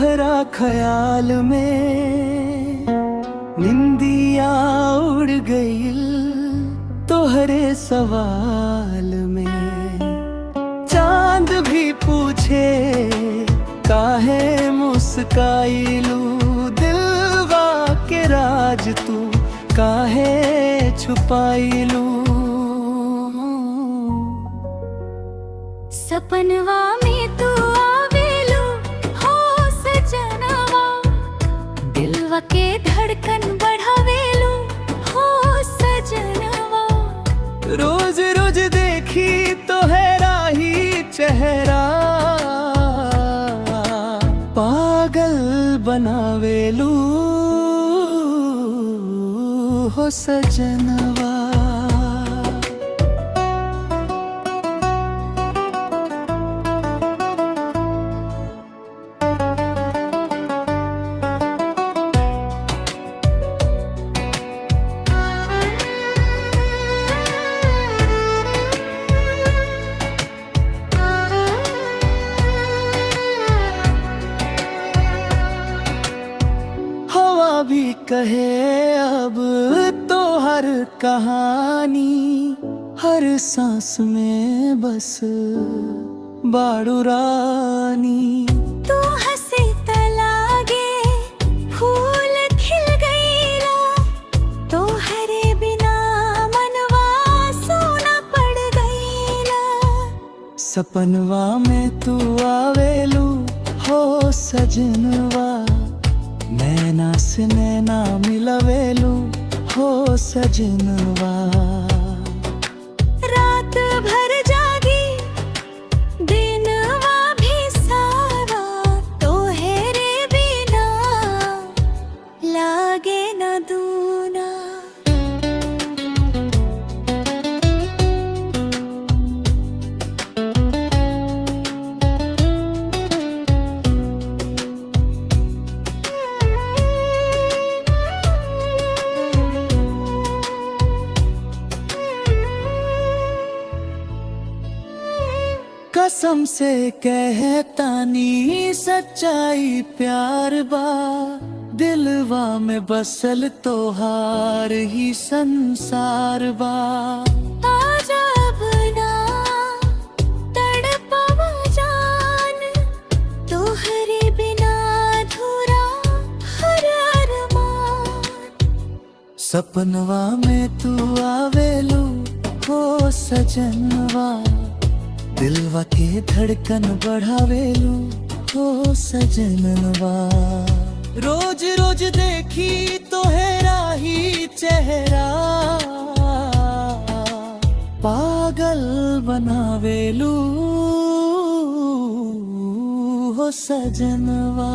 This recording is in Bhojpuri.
तोहरा ख्याल में निंदिया उड़ गईल, तोहरे सवाल में चांद भी पूछे काहे मुस्काइलू, दिलवा के राज तू काहे छुपाइलू। सपनवा में तू आवेलू हो सजनवा, दिलवा के धड़कन बढ़ावेलू हो सजनवा। रोज रोज देखी तो है राही चेहरा, पागल बनावेलू हो सजनवा। भी कहे अब तो हर कहानी, हर सांस में बस बाड़ू रानी। तू हंसे तलागे फूल खिल गईला, तो हरे बिना मनवा सोना पड़ गईला। सपनवा में तू आवेलू हो सजनवा, नैना से नैना मिलवेलू हो सजनवा। रात भर जागी दिनवा भी सारा, तोहरे बिना लागे न दूना। कसम से कहतानी सच्चाई प्यार बा, दिलवा में बसल तोहार ही संसार बा। आजा अब ना तड़पावा जान, तोहरे बिना अधूरा हर अरमान। सपनवा में तू आवेलू हो सजनवा, दिलवा के धड़कन बढ़ावेलू हो सजनवा। रोज रोज देखी तो है राही चेहरा, पागल बनावेलू हो सजनवा।